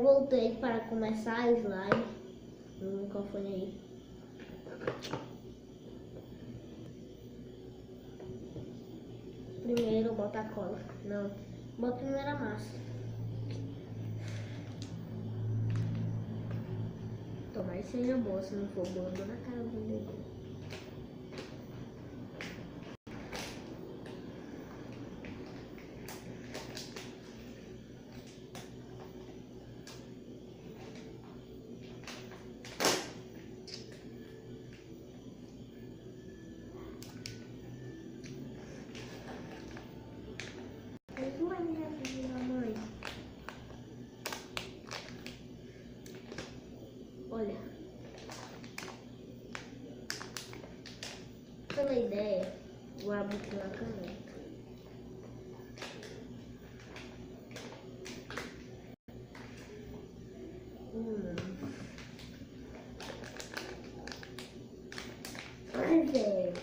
voltei para começar a slime. O microfone aí. Primeiro bota a cola. Não, bota primeiro a massa. Tomara que seja boa, se não for boa, eu dou na cara do vendedor. Olha, pela ideia, vou abrir aqui uma caneta. Ai, velho.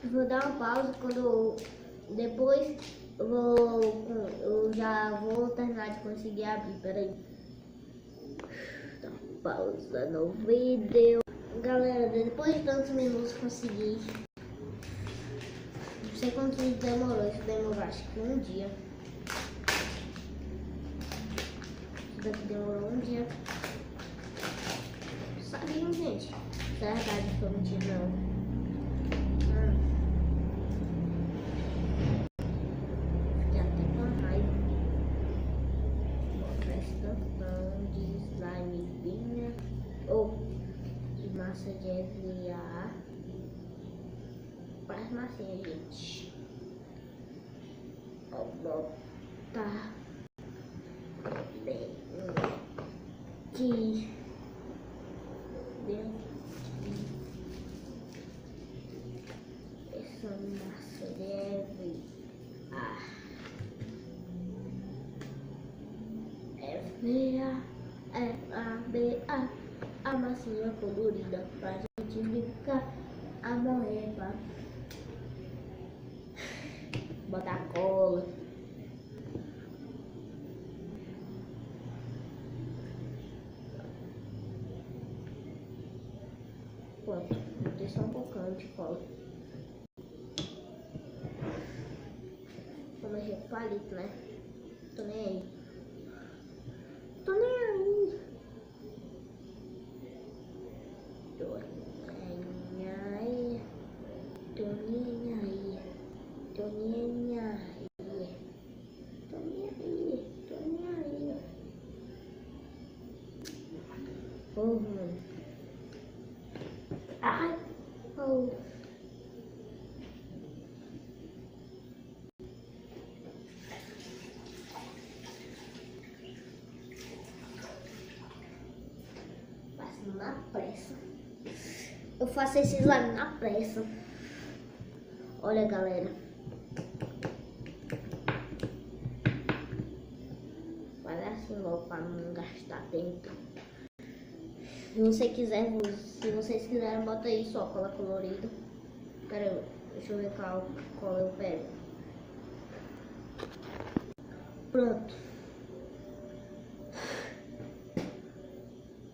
Vou dar uma pausa quando depois eu já vou terminar de conseguir abrir. Peraí. Dá uma pausa no vídeo. Galera, depois de tantos minutos consegui. Não sei quanto tempo demorou. Isso demorou acho que um dia. Isso daqui demorou um dia. Sabiam, gente? É verdade, foi mentira não. Massa de EVA. Faz massinha, gente. Vou botar bem aqui. Essa massa de EVA. EVA. A massinha colorida pra gente brincar a moeba. Botar cola. Pronto, vou ter só um pouquinho de cola. Vou mexer com palito, né? Tô nem aí. Tô nem aí. Ai, oh. Faço na pressa. Eu faço esse slime na pressa. Olha, galera. Vai assim logo para não gastar tempo. Se vocês quiserem, bota aí só cola colorida. Pera, deixa eu ver qual cola eu pego. Pronto.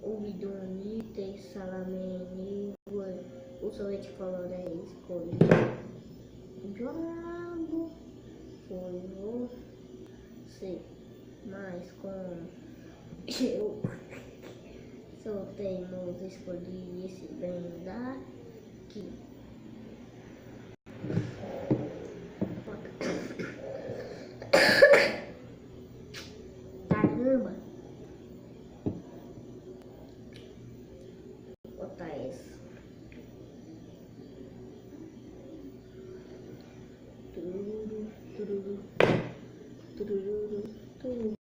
O bidonite, salamene, o sorvete color é escolhido. Jogo foi você, mas com eu soltei nos escolhi esse bem daqui. Caramba! Vou botar essa. Tururu, tururu, tururu, tururu.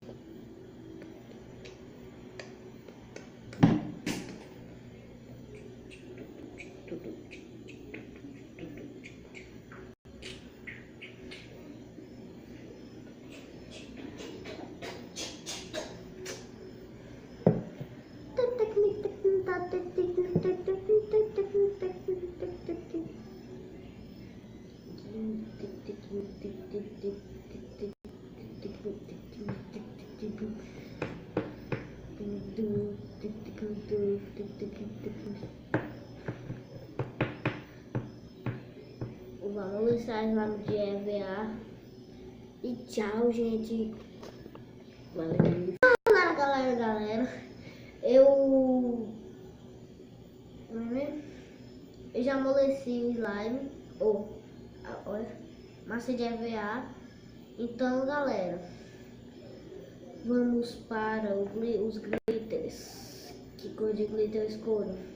Vamos listar slime de EVA. E tchau, gente. Valeu. Galera. Eu já amoleci o slime. Olha, massa de EVA. Então, galera, vamos para os glitters. Que cor de glitter eu escolho?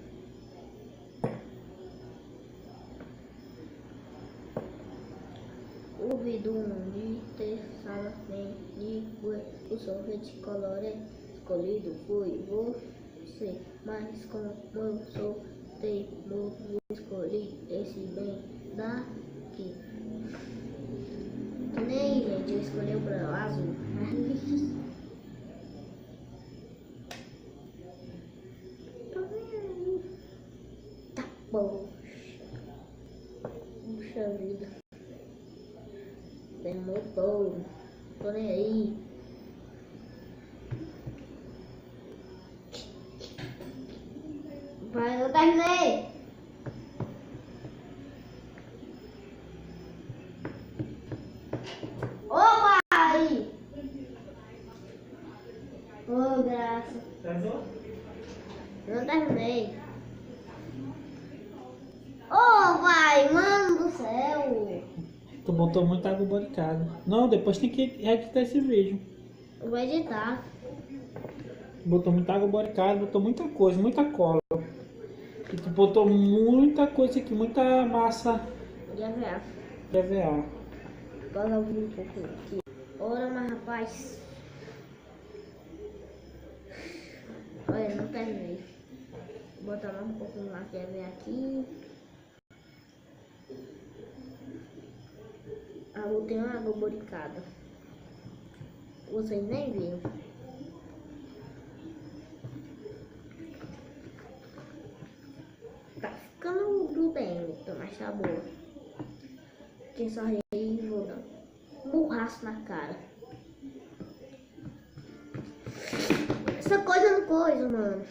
O vidro glitter, sala de o sorvete colorê escolhido foi você, mas como eu sou teimoso, escolhi esse bem daqui. Que nem, gente, eu escolhi o branco azul. Tá bom. Puxa vida. Demorou. Tô nem aí. Vai, eu terminei. Ô, pai! Ô, graça. Eu não terminei. Ô, pai, mano do céu. Tu botou muita água boricada. Não, depois tem que editar esse vídeo. Eu vou editar. Botou muita água boricada, botou muita coisa, muita cola. E tu botou muita coisa aqui, muita massa De EVA. de EVA. Agora eu vou um pouco aqui. Ora, mas rapaz. Olha, não terminei. Vou botar mais um pouco de massa de EVA aqui. Ah, botei uma água boricada. Vocês nem viram. Tá ficando grudento, mas tá boa. Quem só aí vou dar um borraço na cara. Essa coisa não coisa, mano.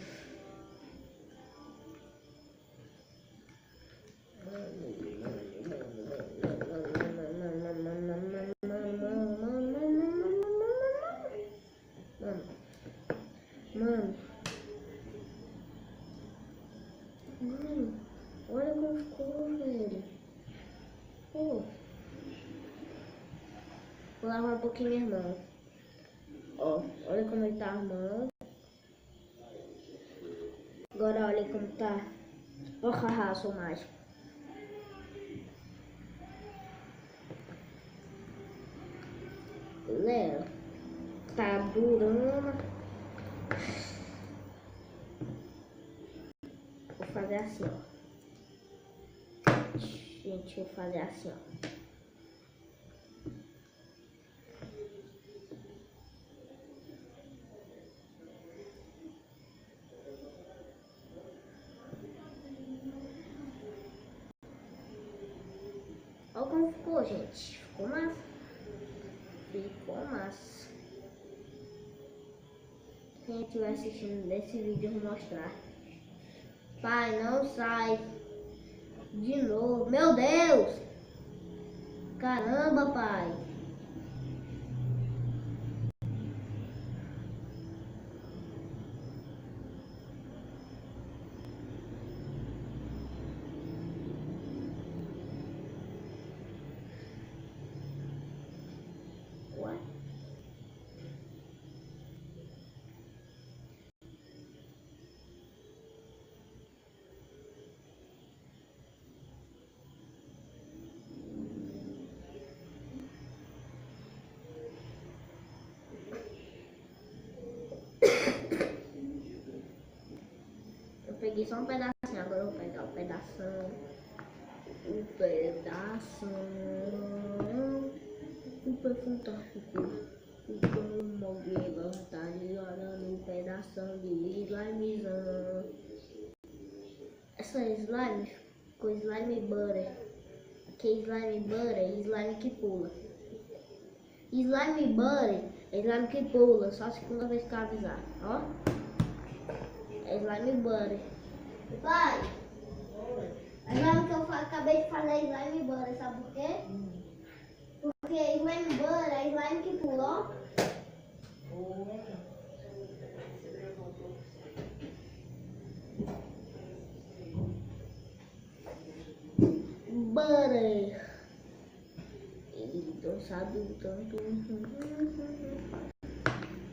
Mano, olha como ficou, velho. Pô. Vou lavar um pouquinho minha mão. Ó, olha como ele tá armando. Agora olha como tá. Ó, haha, sou mágico. Galera, tá durando. Vou fazer assim, ó. Gente, vou fazer assim, ó. Olha como ficou, gente. Ficou massa. Ficou massa. Quem estiver assistindo desse vídeo, eu vou mostrar. Pai, não sai. De novo. Meu Deus! Caramba, pai. Ué? Eu peguei só um pedacinho, agora eu vou pegar o pedação. O pedação. Super fantástico. Como alguém levantar e olhando um pedação de slimezão. Essa slime com slime butter. Aqui é slime butter e slime que pula. Slime butter é slime que pula, só a segunda vez que eu avisar, ó. É slime butter. Pai! Agora que eu acabei de fazer slime butter, sabe por quê? Porque slime butter é slime que pulou. Butter. Ele não sabe o tanto.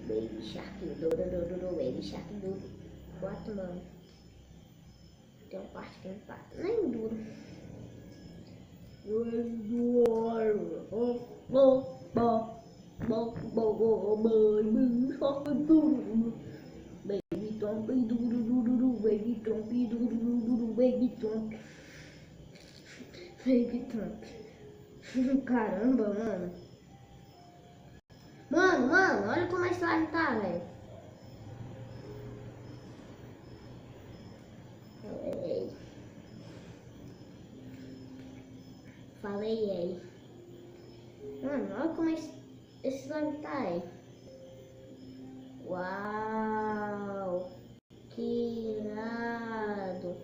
Baby Shark, Baby Shark duro. 4 mano. Tem uma parte que não tá nem duro. Baby Tom, Baby Tom, Baby Tom, Baby Tom. Caramba, mano. Mano, olha como a slime tá, velho. Falei aí. Mano, olha como esse slime tá aí. Uau! Que irado!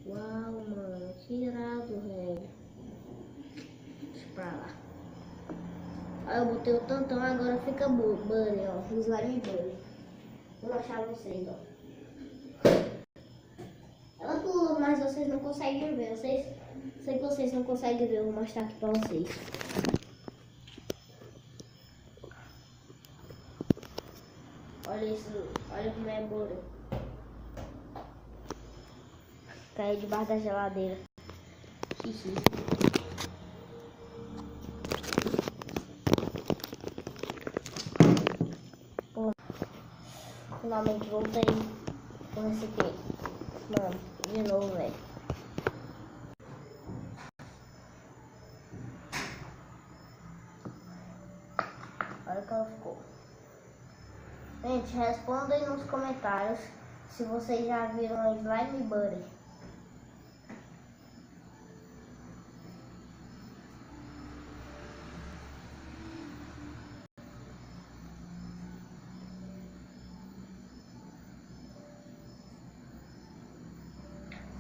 Uau, mano, que irado, velho. Deixa pra lá. Aí eu botei o tantão, agora fica bunny, ó. Slime bunny. Vou mostrar vocês, ó. Ela pula, mas vocês não conseguem ver. Sei que vocês não conseguem ver, eu vou mostrar aqui pra vocês. Olha isso, olha como é bolo. Caiu debaixo da geladeira. Xixi. Pô, finalmente voltei com esse aqui. Mano, de novo, velho. Olha como ficou. Gente, respondam aí nos comentários se vocês já viram slime buddy.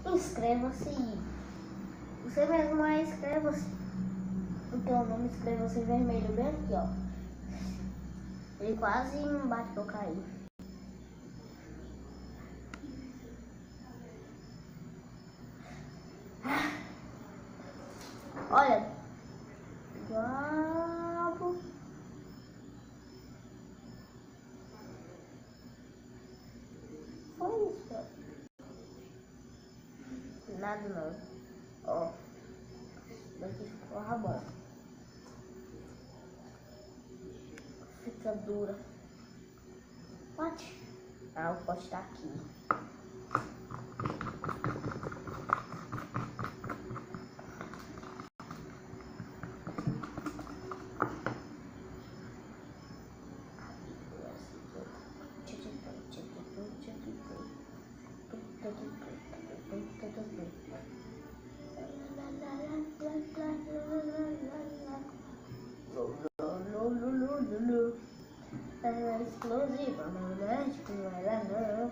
Inscreva-se. Você mesmo aí, inscreva-se. Então o nome inscreva-se vermelho bem aqui, ó. Ele quase me bate pra eu cair. Olha. Diabo. Foi isso, ó. Nada não. Ó. Daqui ficou rabando. Fica dura. Pote. Ah, o pote tá aqui. É explosiva, não mexe com ela não.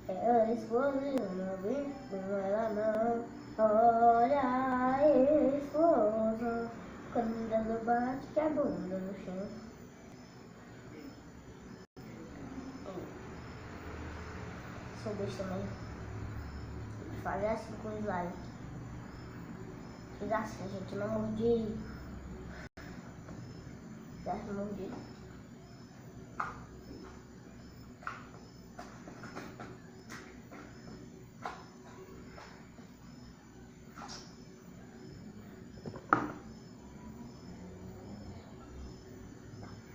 É explosiva, não brinca com ela não. Olha a explosão, quando ela bate a bunda no chão. Sou besta também. Fazer assim com o slime. Fiz assim, gente, não mordi. Certo, mordi.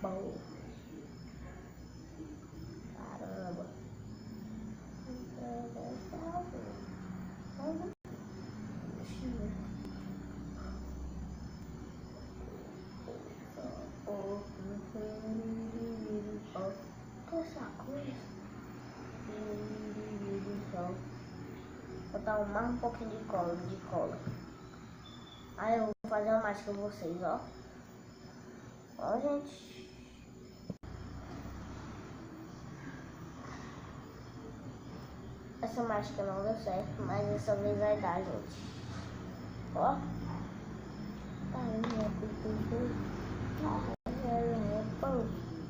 Bom. Caramba. Vou botar mais um pouquinho de cola. Aí eu vou fazer uma mais com vocês, ó. Ó, gente. Essa mágica não deu certo, mas dessa vez vai dar, gente. Ó.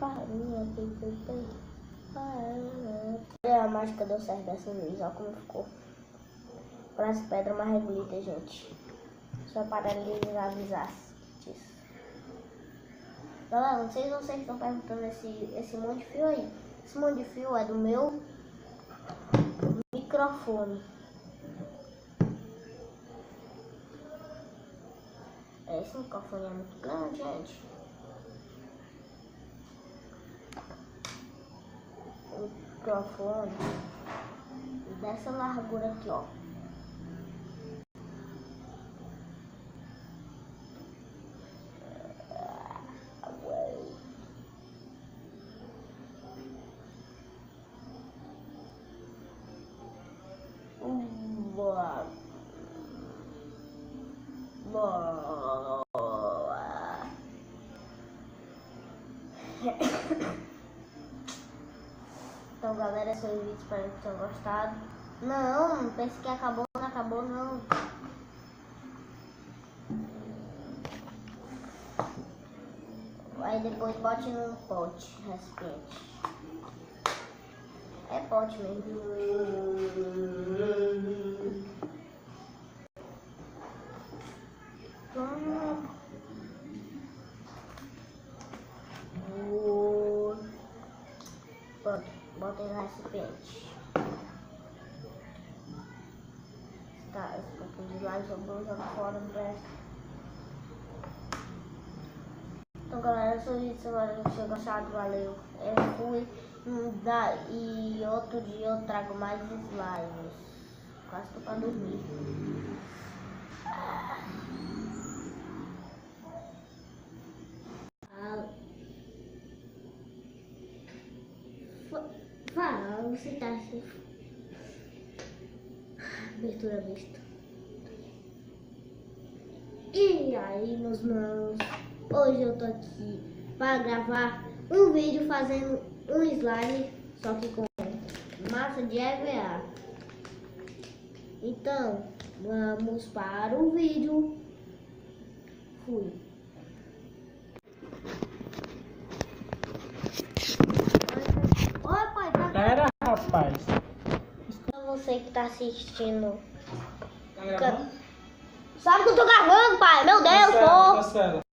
Parinha, pipi, a mágica deu certo dessa vez, olha como ficou. Para as pedras mais glitter, gente. Só para lhes avisar disso. Galera, não sei se vocês estão perguntando esse monte de fio aí. Esse monte de fio é do meu microfone. Esse microfone é muito grande, gente. O microfone dessa largura aqui, ó. Boa. Então, galera, esse foi o vídeo, espero que tenham gostado. Não pense que acabou, não acabou, não. Aí depois bote num pote, recipiente. É pote mesmo. Pronto, bota no recipiente. Tá, esse pouquinho de lá sobrou, joga fora do resto. Então, galera, eu sou isso, espero que vocês gostado, valeu. Eu fui e outro dia eu trago mais slimes. Quase tô pra dormir. Fala, você tá assim. Abertura vista. E aí, meus manos, hoje eu tô aqui para gravar um vídeo fazendo um slime, só que com massa de EVA. Então, vamos para o vídeo. Fui. Oi, pai, tá? Pera, rapaz. Você que tá assistindo. Tá gravando? Sabe que eu tô gravando, pai? Meu Deus, pô! Cancela.